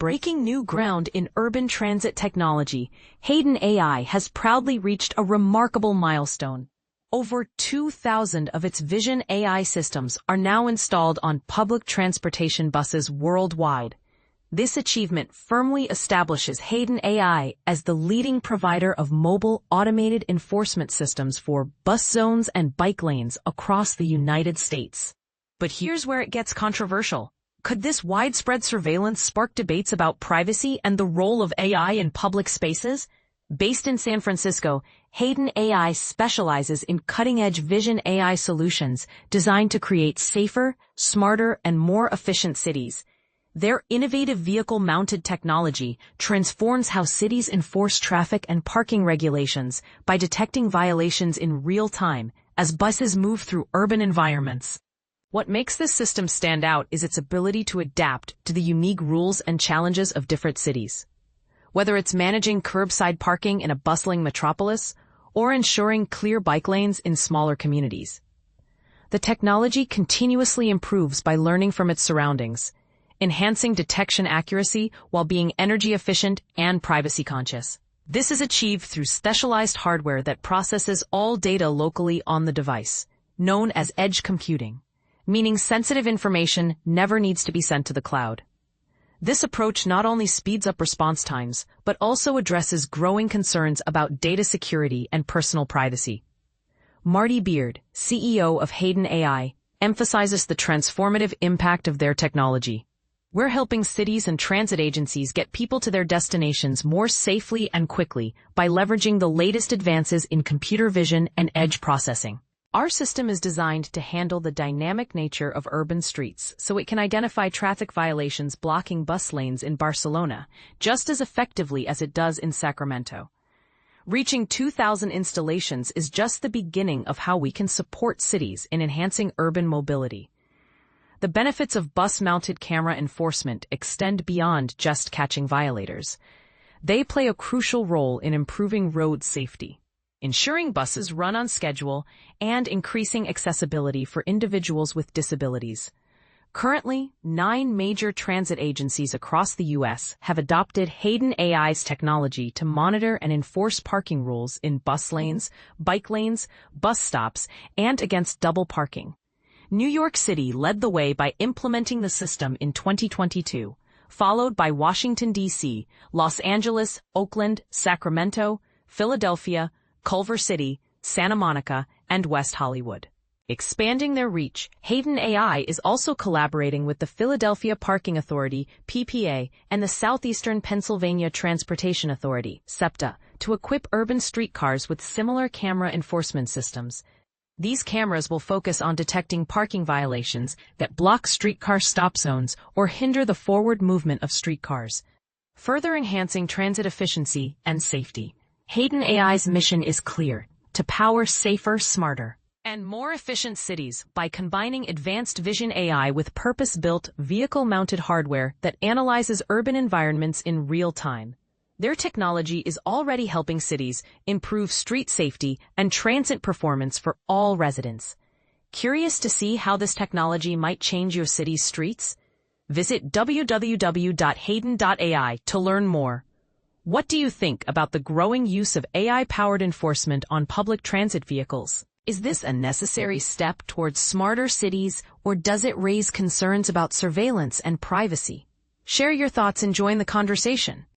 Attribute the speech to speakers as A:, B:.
A: Breaking new ground in urban transit technology, Hayden AI has proudly reached a remarkable milestone. Over 2,000 of its Vision AI systems are now installed on public transportation buses worldwide. This achievement firmly establishes Hayden AI as the leading provider of mobile automated enforcement systems for bus zones and bike lanes across the United States. But here's where it gets controversial. Could this widespread surveillance spark debates about privacy and the role of AI in public spaces? Based in San Francisco, Hayden AI specializes in cutting-edge Vision AI solutions designed to create safer, smarter, and more efficient cities. Their innovative vehicle-mounted technology transforms how cities enforce traffic and parking regulations by detecting violations in real time as buses move through urban environments. What makes this system stand out is its ability to adapt to the unique rules and challenges of different cities. Whether it's managing curbside parking in a bustling metropolis or ensuring clear bike lanes in smaller communities. The technology continuously improves by learning from its surroundings, enhancing detection accuracy while being energy efficient and privacy conscious. This is achieved through specialized hardware that processes all data locally on the device, known as edge computing, meaning sensitive information never needs to be sent to the cloud. This approach not only speeds up response times, but also addresses growing concerns about data security and personal privacy. Marty Beard, CEO of Hayden AI, emphasizes the transformative impact of their technology. We're helping cities and transit agencies get people to their destinations more safely and quickly by leveraging the latest advances in computer vision and edge processing. Our system is designed to handle the dynamic nature of urban streets, so it can identify traffic violations blocking bus lanes in Barcelona just as effectively as it does in Sacramento. Reaching 2,000 installations is just the beginning of how we can support cities in enhancing urban mobility. The benefits of bus-mounted camera enforcement extend beyond just catching violators. They play a crucial role in improving road safety, ensuring buses run on schedule, and increasing accessibility for individuals with disabilities. Currently, 9 major transit agencies across the U.S. have adopted Hayden AI's technology to monitor and enforce parking rules in bus lanes, bike lanes, bus stops, and against double parking. New York City led the way by implementing the system in 2022, followed by Washington, D.C., Los Angeles, Oakland, Sacramento, Philadelphia, Culver City, Santa Monica, and West Hollywood. Expanding their reach, Hayden AI is also collaborating with the Philadelphia Parking Authority, PPA, and the Southeastern Pennsylvania Transportation Authority, SEPTA, to equip urban streetcars with similar camera enforcement systems. These cameras will focus on detecting parking violations that block streetcar stop zones or hinder the forward movement of streetcars, further enhancing transit efficiency and safety. Hayden AI's mission is clear: to power safer, smarter, and more efficient cities by combining advanced Vision AI with purpose-built, vehicle-mounted hardware that analyzes urban environments in real time. Their technology is already helping cities improve street safety and transit performance for all residents. Curious to see how this technology might change your city's streets? Visit www.hayden.ai to learn more. What do you think about the growing use of AI-powered enforcement on public transit vehicles? Is this a necessary step towards smarter cities, or does it raise concerns about surveillance and privacy? Share your thoughts and join the conversation.